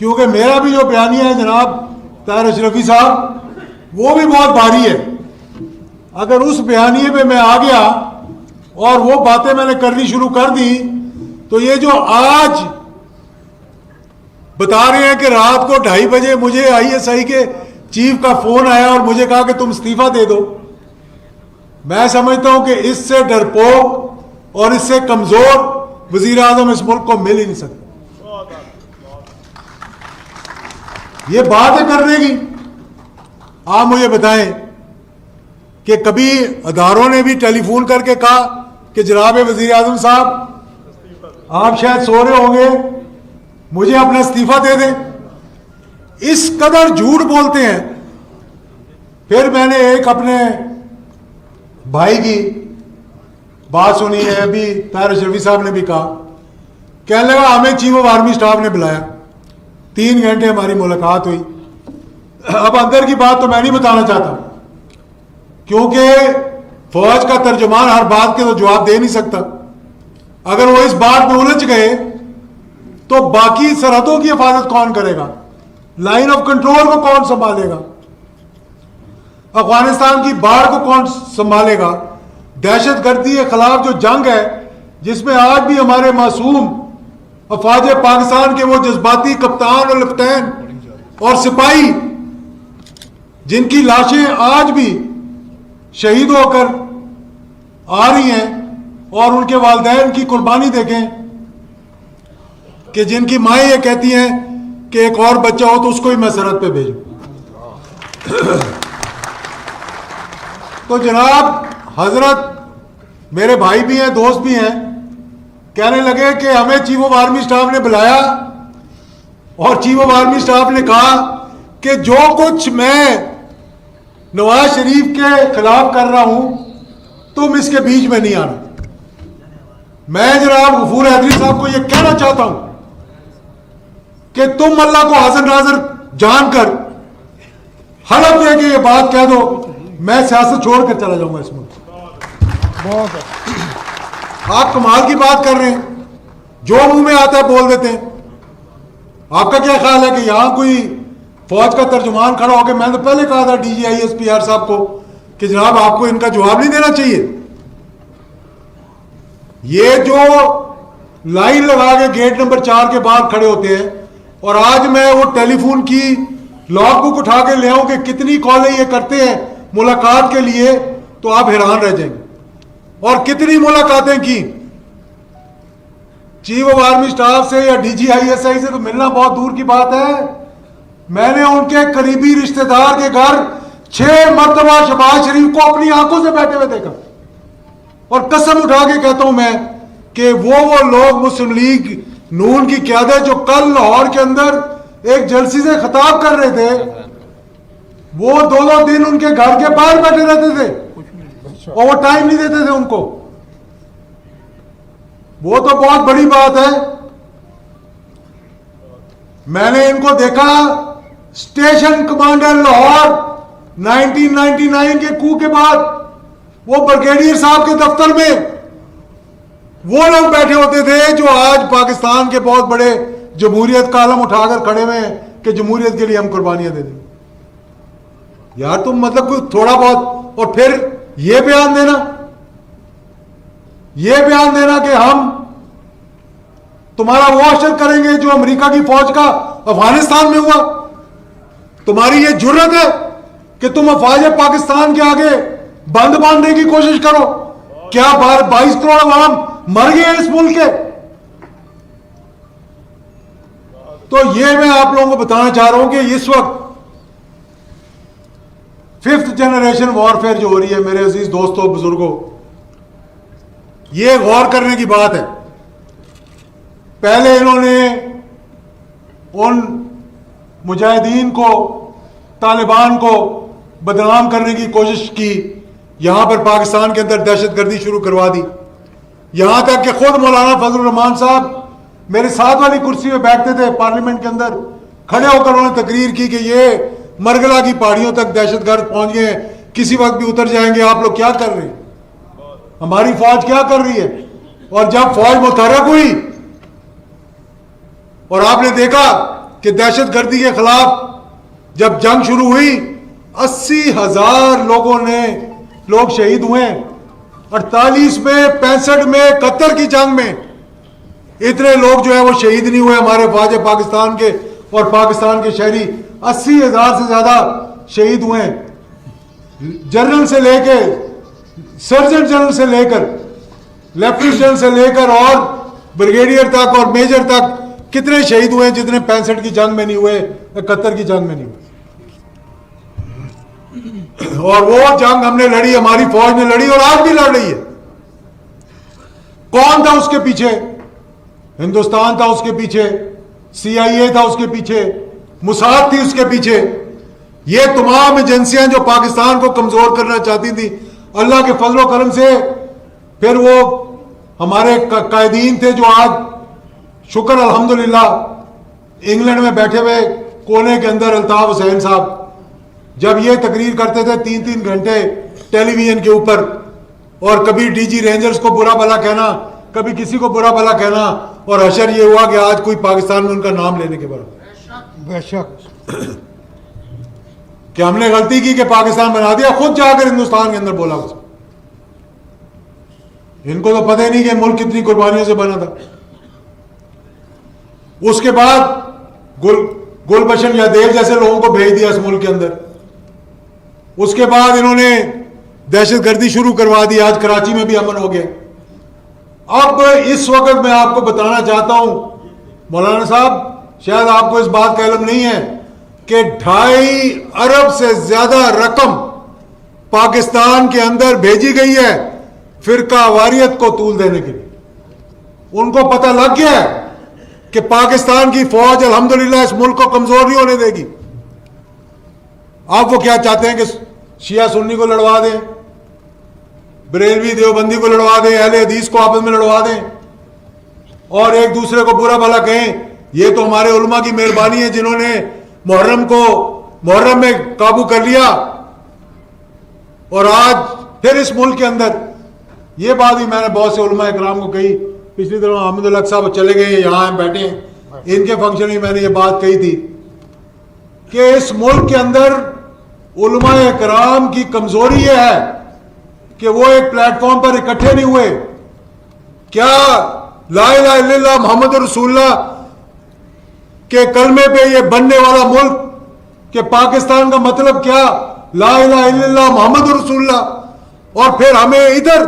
क्योंकि मेरा भी जो बयानिया है जनाब ताहिर अशरफी साहब, वो भी बहुत भारी है। अगर उस बयानिए पे मैं आ गया और वो बातें मैंने करनी शुरू कर दी, तो ये जो आज बता रहे हैं कि रात को 2:30 बजे मुझे ISI के चीफ का फोन आया और मुझे कहा कि तुम इस्तीफा दे दो, मैं समझता हूं कि इससे डरपोक और इससे कमजोर वजीर आजम इस मुल्क को मिल ही नहीं सकता। ये बात है करने की। आप मुझे बताएं कि कभी अदारों ने भी टेलीफोन करके कहा कि जनाब वजीर आजम साहब, आप शायद सो रहे होंगे, मुझे अपना इस्तीफा दे दें। इस कदर झूठ बोलते हैं। फिर मैंने एक अपने भाई की बात सुनी है, अभी ताहिर अशरफी साहब ने भी कहा, कहने लगा हमें चीफ ऑफ आर्मी स्टाफ ने बुलाया, 3 घंटे हमारी मुलाकात हुई। अब अंदर की बात तो मैं नहीं बताना चाहता, क्योंकि फौज का तर्जुमान हर बात के तो जवाब दे नहीं सकता। अगर वो इस बात में उलझ गए तो बाकी सरहदों की हिफाजत कौन करेगा? लाइन ऑफ कंट्रोल को कौन संभालेगा? अफगानिस्तान की बाढ़ को कौन संभालेगा? दहशतगर्दी के खिलाफ जो जंग है, जिसमें आज भी हमारे मासूम अफवाज पाकिस्तान के वो जज्बाती कप्तान और लेफ्टिनेंट और सिपाही, जिनकी लाशें आज भी शहीद होकर आ रही हैं, और उनके वालिदैन की कुर्बानी देखें कि जिनकी माएँ ये कहती हैं कि एक और बच्चा हो तो उसको ही मैं सरहद पे भेजूं। तो जनाब हजरत मेरे भाई भी हैं, दोस्त भी हैं, कहने लगे कि हमें चीफ ऑफ आर्मी स्टाफ ने बुलाया और चीफ ऑफ आर्मी स्टाफ ने कहा कि जो कुछ मैं नवाज शरीफ के खिलाफ कर रहा हूं तुम इसके बीच में नहीं आना। मैं जनाब गफूर हैदरी साहब को यह कहना चाहता हूं कि तुम अल्लाह को हाजिर नाजिर जानकर हलफ दे के ये बात कह दो, मैं सियासत छोड़कर चला जाऊंगा इस मुल्क से। बहुत आप कमाल की बात कर रहे हैं, जो मुंह में आता है बोल देते हैं। आपका क्या ख्याल है कि यहां कोई फौज का तर्जुमान खड़ा होकर, मैंने तो पहले कहा था DG ISPR साहब को कि जनाब आपको इनका जवाब नहीं देना चाहिए। ये जो लाइन लगा के गेट नंबर 4 के बाहर खड़े होते हैं, और आज मैं वो टेलीफोन की लॉग बुक उठा के ले आऊं कि कितनी कॉलें ये करते हैं मुलाकात के लिए, तो आप हैरान रह जाएंगे। और कितनी मुलाकातें की चीफ ऑफ आर्मी स्टाफ से या DG ISI से तो मिलना बहुत दूर की बात है। मैंने उनके करीबी रिश्तेदार के घर 6 मरतबा शहबाज शरीफ को अपनी आंखों से बैठे हुए देखा, और कसम उठा के कहता हूं मैं कि वो लोग मुस्लिम लीग नून की क़यादत जो कल लाहौर के अंदर एक जलसे से खिताब कर रहे थे, वो 2-2 दिन उनके घर के बाहर बैठे रहते थे और वो टाइम नहीं देते थे उनको। वो तो बहुत बड़ी बात है। मैंने इनको देखा स्टेशन कमांडर लाहौर 1999 के कू के बाद, वो ब्रिगेडियर साहब के दफ्तर में वो लोग बैठे होते थे जो आज पाकिस्तान के बहुत बड़े जमहूरियत का आलम उठाकर खड़े हुए हैं कि जमहूरियत के लिए हम कुर्बानियां दे दें। यार तुम मतलब कोई थोड़ा बहुत, और फिर ये बयान देना कि हम तुम्हारा वो असर करेंगे जो अमेरिका की फौज का अफगानिस्तान में हुआ। तुम्हारी ये जुर्रत है कि तुम अफवाज पाकिस्तान के आगे बंद बांधने की कोशिश करो? क्या 22 करोड़ अवाम मर गए इस मुल्क के? तो ये मैं आप लोगों को बताना चाह रहा हूं कि इस वक्त 5th जनरेशन वॉरफेयर जो हो रही है, मेरे अजीज दोस्तों बुजुर्गों, ये गौर करने की बात है। पहले इन्होंने उन मुजाहिदीन को, तालिबान को बदनाम करने की कोशिश की, यहां पर पाकिस्तान के अंदर दहशतगर्दी शुरू करवा दी। यहां तक कि खुद मौलाना फजल रहमान साहब मेरे साथ वाली कुर्सी में बैठते थे पार्लियामेंट के अंदर, खड़े होकर उन्होंने तकरीर की कि ये मरगला की पहाड़ियों तक दहशतगर्द पहुंच गए, किसी वक्त भी उतर जाएंगे, आप लोग क्या कर रहे हैं, हमारी फौज क्या कर रही है। और जब फौज मुतहरक हुई और आपने देखा कि दहशतगर्दी के खिलाफ जब जंग शुरू हुई 80,000 लोग शहीद हुए। 48 में, 65 में, 71 की जंग में इतने लोग जो है वो शहीद नहीं हुए हमारे फौज पाकिस्तान के, और पाकिस्तान के शहरी 80,000 से ज्यादा शहीद हुए। जनरल से लेकर, सर्जन जनरल से लेकर, लेफ्टिनेंट जनरल से लेकर और ब्रिगेडियर तक और मेजर तक कितने शहीद हुए जितने 65 की जंग में नहीं हुए, 71 की जंग में नहीं हुए। और वो जंग हमने लड़ी, हमारी फौज ने लड़ी और आज भी लड़ रही है। कौन था उसके पीछे? हिंदुस्तान था उसके पीछे, CIA था उसके पीछे, मुसाद थी उसके पीछे। ये तमाम एजेंसियां जो पाकिस्तान को कमजोर करना चाहती थी, अल्लाह के फजलो करम से फिर वो हमारे कायदीन थे जो आज शुक्र अल्हम्दुलिल्लाह इंग्लैंड में बैठे हुए कोने के अंदर अल्ताफ हुसैन साहब जब ये तकरीर करते थे 3-3 घंटे टेलीविजन के ऊपर, और कभी DG रेंजर्स को बुरा भला कहना, कभी किसी को बुरा भला कहना, और हशर ये हुआ कि आज कोई पाकिस्तान में उनका नाम लेने के बराबर। बेशक कि हमने गलती की कि पाकिस्तान बना दिया, खुद जाकर हिंदुस्तान के अंदर बोला उसको। इनको तो पता ही नहीं कि मुल्क कितनी कुर्बानियों से बना था। उसके बाद गुलबशन यादेव जैसे लोगों को भेज दिया इस मुल्क के अंदर। उसके बाद इन्होंने दहशतगर्दी शुरू करवा दी। आज कराची में भी अमन हो गया। अब इस वक्त मैं आपको बताना चाहता हूं मौलाना साहब, शायद आपको इस बात का इल्म नहीं है कि 2.5 अरब से ज्यादा रकम पाकिस्तान के अंदर भेजी गई है फिरका वारियत को तूल देने के लिए। उनको पता लग गया है कि पाकिस्तान की फौज अल्हम्दुलिल्लाह इस मुल्क को कमजोर नहीं होने देगी। आप वो क्या चाहते हैं कि शिया सुन्नी को लड़वा दें, बरेलवी देवबंदी को लड़वा दें, अहले हदीस को आपस में लड़वा दें और एक दूसरे को बुरा भला कहें। ये तो हमारे उलमा की मेहरबानी है जिन्होंने मुहर्रम में काबू कर लिया। और आज फिर इस मुल्क के अंदर ये बात भी मैंने बहुत से उलमा इकराम को कही। पिछली तरह अहमदुल हक साहब चले गए, यहां बैठे हैं, इनके फंक्शन में मैंने ये बात कही थी कि इस मुल्क के अंदर उलमा इकराम की कमजोरी ये है कि वो एक प्लेटफॉर्म पर इकट्ठे नहीं हुए। क्या ला इलाहा इल्लल्लाह मोहम्मद रसूलुल्लाह के कलमे पे ये बनने वाला मुल्क के पाकिस्तान का मतलब क्या? ला इलाहा इल्लल्लाह मोहम्मद रसूलुल्लाह। और फिर हमें इधर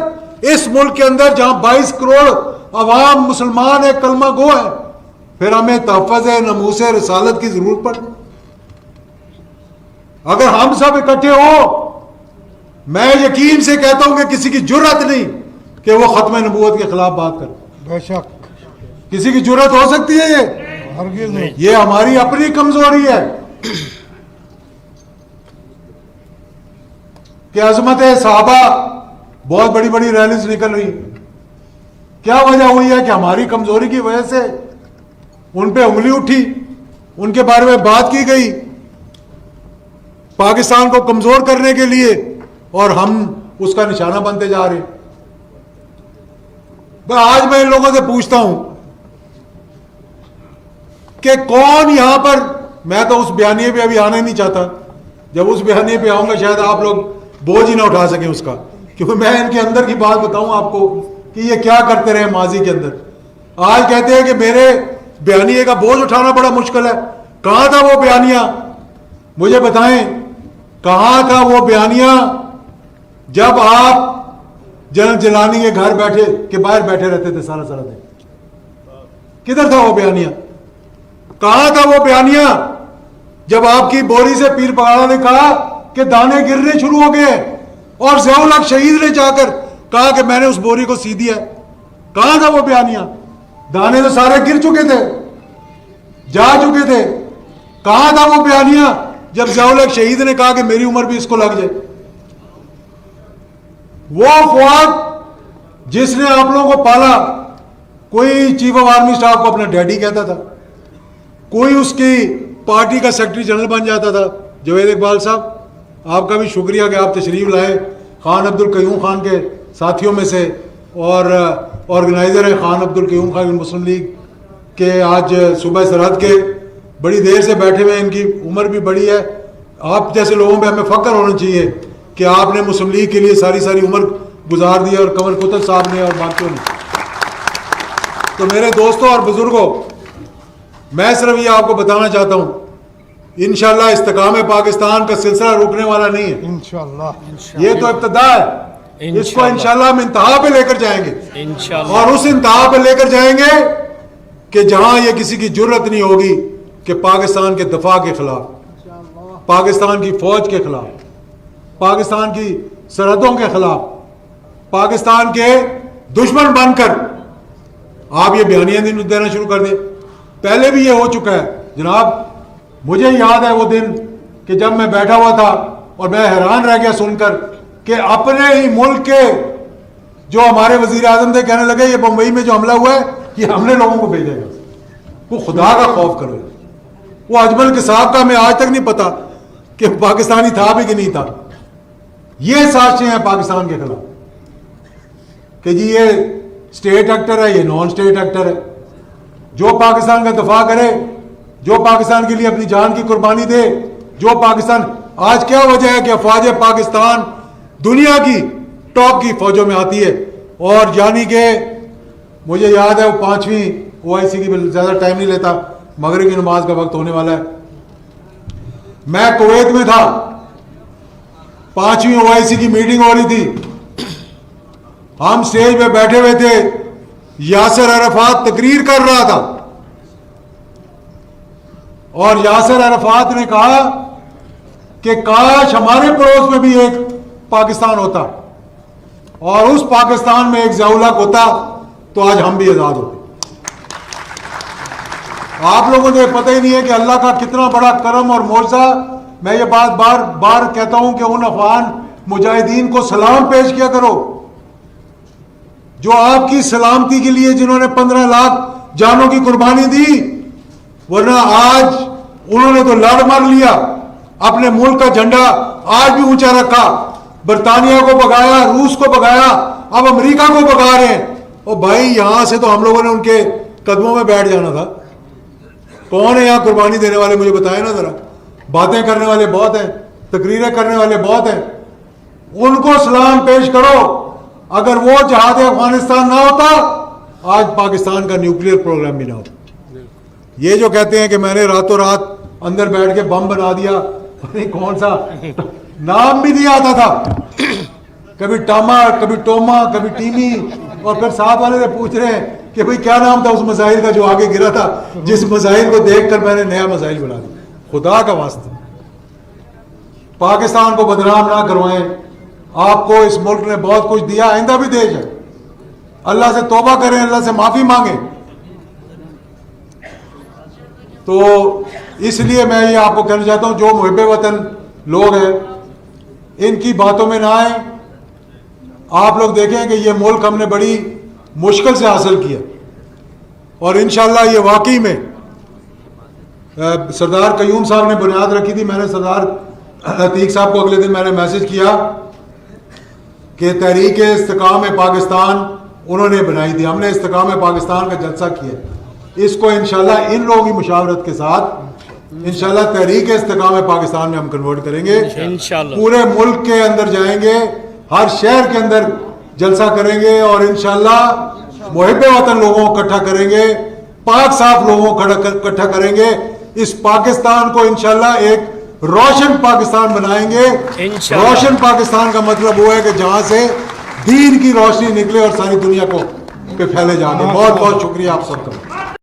इस मुल्क के अंदर जहां 22 करोड़ अवाम मुसलमान है, कलमा गो है, फिर हमें तहफ़्फ़ुज़ नमूस रिसालत की जरूरत पड़े। अगर हम सब इकट्ठे हो, मैं यकीन से कहता हूं कि किसी की जुर्रत नहीं कि वो खत्म नबूवत के खिलाफ बात करे। बेशक किसी की जुर्रत हो सकती है? ये हरगिज़ नहीं। ये हमारी अपनी कमजोरी है कि अज़मत सहाबा बहुत बड़ी बड़ी रैलीज निकल रही। क्या वजह हुई है कि हमारी कमजोरी की वजह से उन पे उंगली उठी, उनके बारे में बात की गई पाकिस्तान को कमजोर करने के लिए, और हम उसका निशाना बनते जा रहे हैं। आज मैं इन लोगों से पूछता हूं कि कौन यहां पर, मैं तो उस बयानिए पे अभी आना ही नहीं चाहता। जब उस बयानिए पे आऊंगा शायद आप लोग बोझ ही ना उठा सके उसका, क्योंकि मैं इनके अंदर की बात बताऊं आपको कि ये क्या करते रहे माजी के अंदर। आज कहते हैं कि मेरे बयानिए का बोझ उठाना बड़ा मुश्किल है। कहां था वो बयानिया? मुझे बताएं, कहां था वो बयानिया जब आप जनरल जिलानी के घर बैठे के बाहर बैठे रहते थे सारा सारा दिन? किधर था वो बयानिया? कहां था वो बयानिया जब आपकी बोरी से पीर पगाड़ा ने कहा कि दाने गिरने शुरू हो गए और ज़ियाउल हक शहीद ने जाकर कहा कि मैंने उस बोरी को सी दिया? कहां था वो बयानिया? दाने तो सारे गिर चुके थे, जा चुके थे। कहां था वो बयानिया जब ज़ियाउल हक शहीद ने कहा कि मेरी उम्र भी इसको लग जाए? वो फौज जिसने आप लोगों को पाला, कोई चीफ ऑफ आर्मी स्टाफ को अपना डैडी कहता था, कोई उसकी पार्टी का सेक्रेटरी जनरल बन जाता था। जवेद इकबाल साहब, आपका भी शुक्रिया कि आप तशरीफ लाए, खान अब्दुल कयूम खान के साथियों में से, और ऑर्गेनाइजर हैं खान अब्दुल कयूम खान मुस्लिम लीग के आज सूबा सरहद के बड़ी देर से बैठे हुए हैं, इनकी उम्र भी बड़ी है। आप जैसे लोगों पे हमें फख्र होना चाहिए कि आपने मुस्लिम लीग के लिए सारी सारी उम्र गुजार दी और कंवर कुतुब साहब ने और बाकियों ने। तो मेरे दोस्तों और बुजुर्गों, मैं सिर्फ ये आपको बताना चाहता हूँ, इंशाल्लाह इस्तिकाम पाकिस्तान का सिलसिला रुकने वाला नहीं है। इंशाल्लाह ये तो इब्तिदा है, इसको इंशाल्लाह हम इंतहा पे लेकर जाएंगे इंशाल्लाह, और उस इंतहा पे लेकर जाएंगे कि जहां ये किसी की जुर्रत नहीं होगी कि पाकिस्तान के दफा के खिलाफ, पाकिस्तान की फौज के खिलाफ, पाकिस्तान की सरहदों के खिलाफ, पाकिस्तान के दुश्मन बनकर आप ये बयानियां देना शुरू कर दें। पहले भी ये हो चुका है जनाब। मुझे याद है वो दिन कि जब मैं बैठा हुआ था और मैं हैरान रह गया सुनकर कि अपने ही मुल्क के जो हमारे वजीर आजम थे कहने लगे ये बम्बई में जो हमला हुआ है ये हमने लोगों को भेजेगा। वो खुदा का खौफ करो। वो अजमल कसाब का हमें आज तक नहीं पता कि पाकिस्तानी था भी कि नहीं था। ये साजिशें हैं पाकिस्तान के खिलाफ कि जी ये स्टेट एक्टर है, ये नॉन स्टेट एक्टर है। जो पाकिस्तान का दफा करे, जो पाकिस्तान के लिए अपनी जान की कुर्बानी दे, जो पाकिस्तान, आज क्या वजह है कि अफवाज पाकिस्तान दुनिया की टॉप की फौजों में आती है। और यानी कि मुझे याद है वो 5वीं OIC की, ज्यादा टाइम नहीं लेता, मगरिब की नमाज का वक्त होने वाला है। मैं कुवैत में था, 5वीं OIC की मीटिंग हो रही थी, हम स्टेज पे बैठे हुए थे, यासिर अरफात तकरीर कर रहा था और यासिर अरफात ने कहा कि काश हमारे पड़ोस में भी एक पाकिस्तान होता और उस पाकिस्तान में एक ज़िया-उल-हक होता तो आज हम भी आजाद होते। आप लोगों को पता ही नहीं है कि अल्लाह का कितना बड़ा करम और मौजज़ा। मैं ये बात बार बार कहता हूं कि उन अफगान मुजाहिदीन को सलाम पेश किया करो जो आपकी सलामती के लिए जिन्होंने 15 लाख जानों की कुर्बानी दी। वरना आज उन्होंने तो लड़ मर लिया, अपने मुल्क का झंडा आज भी ऊंचा रखा, बरतानिया को भगाया, रूस को भगाया, अब अमेरिका को भगा रहे हैं। और भाई यहां से तो हम लोगों ने उनके कदमों में बैठ जाना था। कौन है यहां कुर्बानी देने वाले, मुझे बताएं ना जरा। बातें करने वाले बहुत हैं, तकरीरें करने वाले बहुत हैं, उनको सलाम पेश करो। अगर वो जहाद अफगानिस्तान ना होता आज पाकिस्तान का न्यूक्लियर प्रोग्राम भी ना होता। ये जो कहते हैं कि मैंने रातों रात अंदर बैठ के बम बना दिया, नहीं कौन सा नाम भी नहीं आता था, कभी टामा, कभी टोमा, कभी टीमी, और फिर साथ वाले से पूछ रहे हैं कि भाई क्या नाम था उस मिसाइल का जो आगे गिरा था, जिस मिसाइल को देखकर मैंने नया मिसाइल बना दिया। खुदा का वास्ता पाकिस्तान को बदनाम ना करवाएं। आपको इस मुल्क ने बहुत कुछ दिया, आइंदा भी देश है। अल्लाह से तौबा करें, अल्लाह से माफी मांगे। तो इसलिए मैं ये आपको कहना चाहता हूं, जो मुहिब्बे वतन लोग हैं इनकी बातों में ना आए। आप लोग देखें कि ये मुल्क हमने बड़ी मुश्किल से हासिल किया और इंशाल्लाह ये वाकई में सरदार कयूम साहब ने बुनियाद रखी थी। मैंने सरदार अतीक साहब को अगले दिन मैंने मैसेज किया कि तहरीक इस्तिकाम पाकिस्तान उन्होंने बनाई थी, हमने इस्तिकाम पाकिस्तान का जलसा किया। इसको इंशाल्लाह इन लोगों की मुशावरत के साथ इंशाल्लाह तहरीक इस्तिकाम पाकिस्तान में हम कन्वर्ट करेंगे। पूरे मुल्क के अंदर जाएंगे, हर शहर के अंदर जलसा करेंगे और इंशाल्लाह मुहिब्बे वतन लोगों को इकट्ठा करेंगे, पाक साफ लोगों को इकट्ठा करेंगे। इस पाकिस्तान को इंशाल्लाह एक रोशन पाकिस्तान बनाएंगे। रोशन पाकिस्तान का मतलब वो है कि जहां से दीन की रोशनी निकले और सारी दुनिया को पे फैले जाके। बहुत बहुत शुक्रिया आप सबका।